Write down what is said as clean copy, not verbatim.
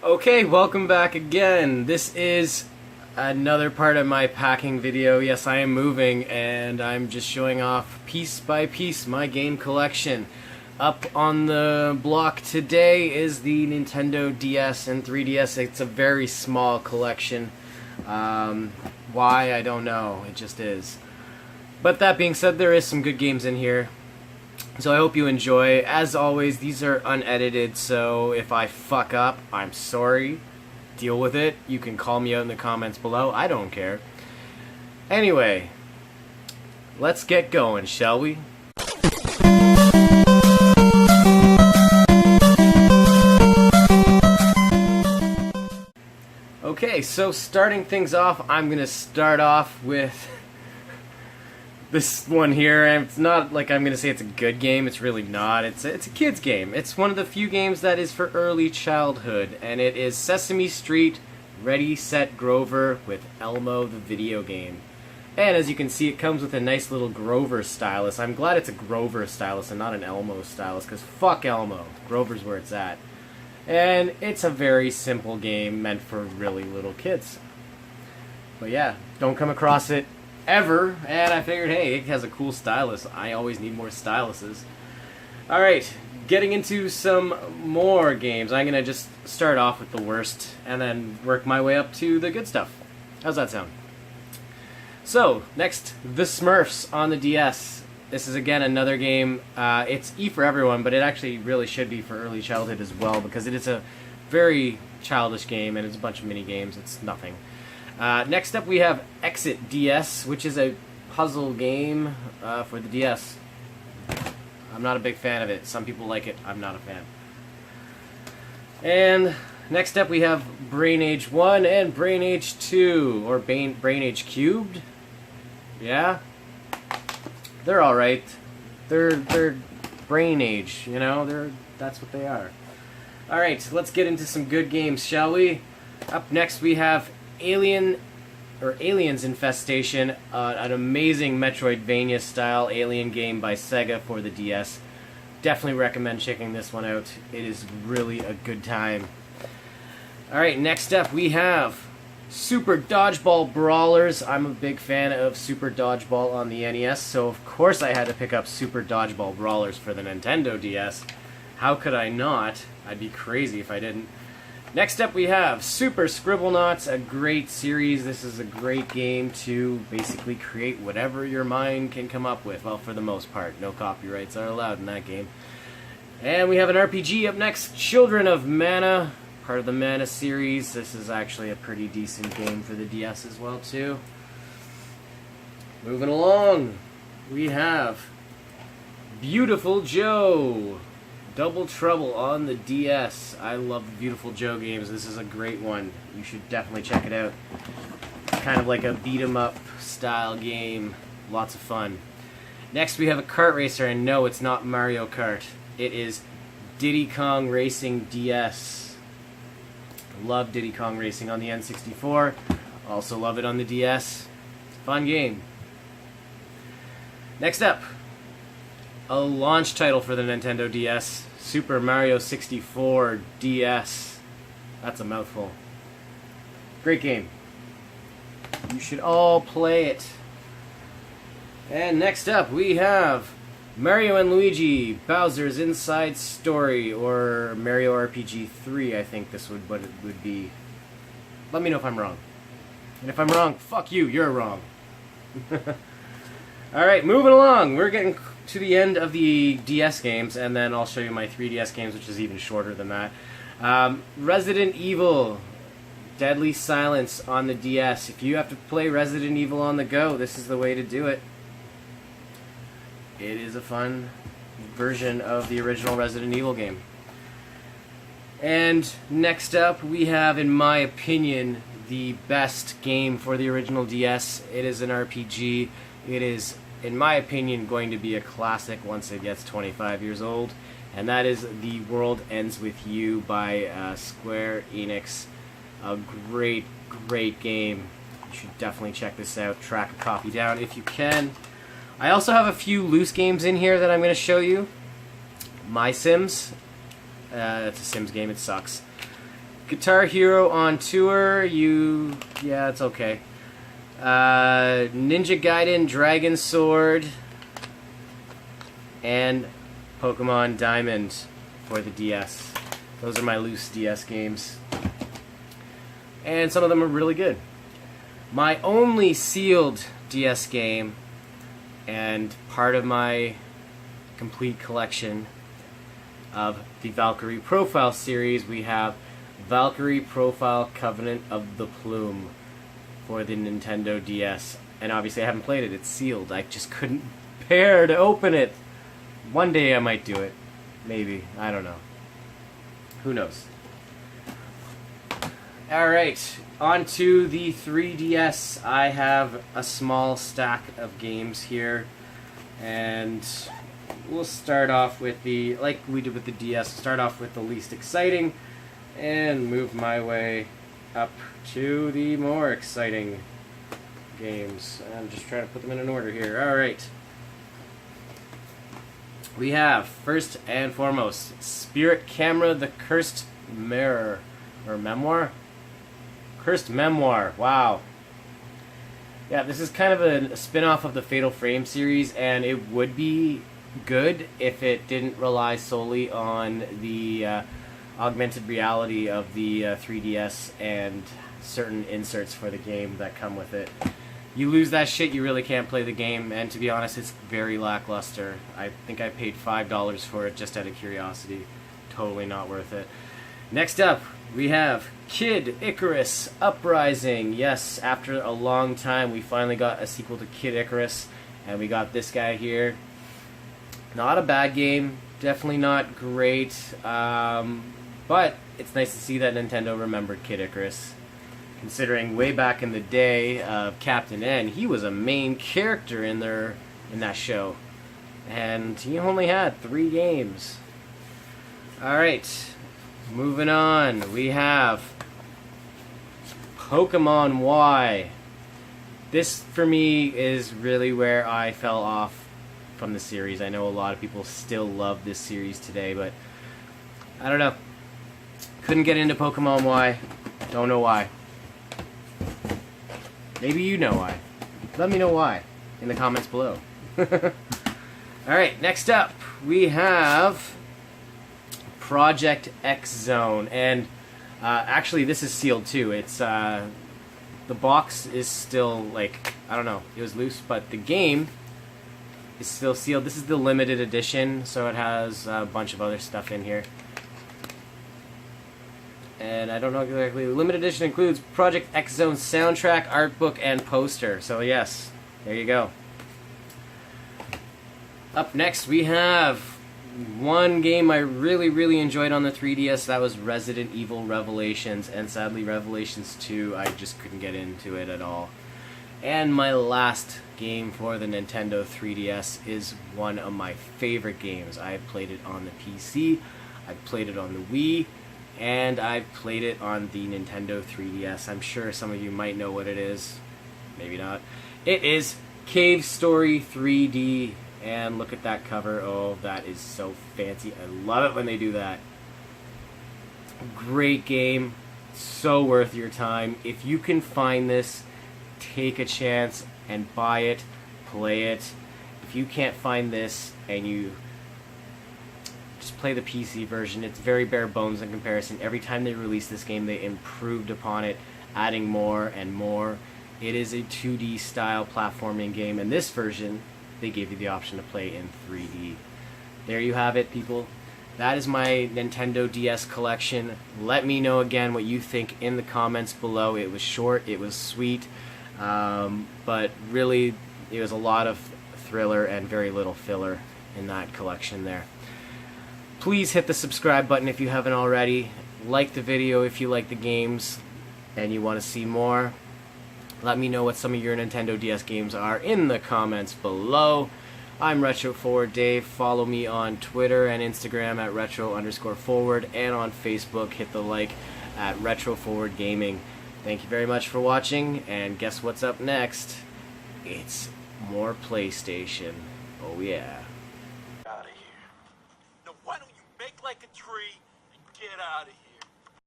Okay, welcome back again. This is another part of my packing video. Yes, I am moving and I'm just showing off piece by piece my game collection. Up on the block today is the Nintendo DS and 3DS. It's a very small collection. Why, I don't know. It just is. But that being said, there is some good games in here. So I hope you enjoy. As always, these are unedited, so if I fuck up, I'm sorry. Deal with it. You can call me out in the comments below. I don't care. Anyway, let's get going, shall we? Okay, so starting things off, I'm going to start off with this one here, and it's not like I'm going to say it's a good game. It's really not. It's a kid's game. It's one of the few games that is for early childhood, and it is Sesame Street Ready, Set, Grover with Elmo the video game. And as you can see, it comes with a nice little Grover stylus. I'm glad it's a Grover stylus and not an Elmo stylus, because fuck Elmo. Grover's where it's at. And it's a very simple game meant for really little kids. But yeah, don't come across it ever, and I figured, hey, it has a cool stylus. I always need more styluses. Alright, getting into some more games. I'm gonna just start off with the worst and then work my way up to the good stuff. How's that sound? So, next, The Smurfs on the DS. This is again another game. It's E for everyone, but it actually really should be for early childhood as well, because it is a very childish game and it's a bunch of mini games. It's nothing. Next up we have Exit DS, which is a puzzle game for the DS. I'm not a big fan of it. Some people like it. I'm not a fan. And next up we have Brain Age 1 and Brain Age 2, or Brain Age Cubed. Yeah? They're alright. They're Brain Age, you know? That's what they are. Alright, let's get into some good games, shall we? Up next we have Aliens Infestation, an amazing Metroidvania style alien game by Sega for the DS. Definitely recommend checking this one out. It is really a good time. Alright, next up we have Super Dodgeball Brawlers. I'm a big fan of Super Dodgeball on the NES, so of course I had to pick up Super Dodgeball Brawlers for the Nintendo DS. How could I not? I'd be crazy if I didn't. Next up we have Super Scribblenauts, a great series. This is a great game to basically create whatever your mind can come up with. Well, for the most part. No copyrights are allowed in that game. And we have an RPG up next, Children of Mana, part of the Mana series. This is actually a pretty decent game for the DS as well, too. Moving along, we have Beautiful Joe. Double Trouble on the DS. I love the Beautiful Joe games. This is a great one. You should definitely check it out. It's kind of like a beat-em-up style game. Lots of fun. Next we have a kart racer, and no, it's not Mario Kart. It is Diddy Kong Racing DS. Love Diddy Kong Racing on the N64. Also love it on the DS. It's a fun game. Next up, a launch title for the Nintendo DS, Super Mario 64 DS. That's a mouthful. Great game. You should all play it. And next up we have Mario and Luigi, Bowser's Inside Story, or Mario RPG 3, I think this would what it would be. Let me know if I'm wrong. And if I'm wrong, fuck you, you're wrong. Alright, moving along. We're getting to the end of the DS games, and then I'll show you my 3DS games, which is even shorter than that. Resident Evil, Deadly Silence on the DS. If you have to play Resident Evil on the go, this is the way to do it. It is a fun version of the original Resident Evil game. And next up, we have, in my opinion, the best game for the original DS. It is an RPG. It is, in my opinion, going to be a classic once it gets 25 years old, and that is The World Ends With You by Square Enix. A great, great game. You should definitely check this out. Track a copy down if you can. I also have a few loose games in here that I'm going to show you. My Sims. It's a Sims game. It sucks. Guitar Hero on Tour, yeah, it's okay. Ninja Gaiden Dragon Sword, and Pokemon Diamond for the DS. Those are my loose DS games. And some of them are really good. My only sealed DS game, and part of my complete collection of the Valkyrie Profile series, we have Valkyrie Profile Covenant of the Plume for the Nintendo DS. And obviously I haven't played it, it's sealed. I just couldn't bear to open it. One day I might do it. Maybe. I don't know. Who knows? Alright, on to the 3DS. I have a small stack of games here. And we'll start off with the, like we did with the DS, start off with the least exciting and move my way up to the more exciting games. I'm just trying to put them in an order here. Alright. We have, first and foremost, Spirit Camera, The Cursed Mirror. Or Memoir? Cursed Memoir. Wow. Yeah, this is kind of a spin-off of the Fatal Frame series, and it would be good if it didn't rely solely on the augmented reality of the 3DS and certain inserts for the game that come with it. You lose that shit, you really can't play the game, and to be honest, it's very lackluster. I think I paid $5 for it just out of curiosity. Totally not worth it. Next up, we have Kid Icarus Uprising. Yes, after a long time, we finally got a sequel to Kid Icarus, and we got this guy here. Not a bad game, definitely not great, but it's nice to see that Nintendo remembered Kid Icarus. Considering way back in the day of Captain N, he was a main character in that show. And he only had 3 games. Alright, moving on. We have Pokemon Y. This, for me, is really where I fell off from the series. I know a lot of people still love this series today, but I don't know. Couldn't get into Pokemon Y. Don't know why. Maybe you know why. Let me know why in the comments below. Alright, next up we have Project X Zone. And actually this is sealed too. It's the box is still, like, I don't know, it was loose, but the game is still sealed. This is the limited edition, so it has a bunch of other stuff in here. And I don't know exactly. The limited edition includes Project X Zone soundtrack, art book, and poster. So yes, there you go. Up next, we have one game I really enjoyed on the 3DS. That was Resident Evil Revelations, and sadly Revelations 2, I just couldn't get into it at all. And my last game for the Nintendo 3DS is one of my favorite games. I have played it on the PC, I've played it on the Wii, and I've played it on the Nintendo 3DS. I'm sure some of you might know what it is. Maybe not. It is Cave Story 3D. And look at that cover. Oh, that is so fancy. I love it when they do that. Great game. So worth your time. If you can find this, take a chance and buy it. Play it. If you can't find this and you just play the PC version, it's very bare bones in comparison. Every time they released this game, they improved upon it, adding more and more. It is a 2D style platforming game, and this version, they gave you the option to play in 3D. There you have it, people. That is my Nintendo DS collection. Let me know again what you think in the comments below. It was short, it was sweet, but really it was a lot of thriller and very little filler in that collection there. Please hit the subscribe button if you haven't already. Like the video if you like the games and you want to see more. Let me know what some of your Nintendo DS games are in the comments below. I'm Retro Forward Dave. Follow me on Twitter and Instagram at retro_forward, and on Facebook, hit the like at Retro Forward Gaming. Thank you very much for watching, and guess what's up next? It's more PlayStation. Oh yeah. Out of here. Now why don't you make like a tree and get out of here?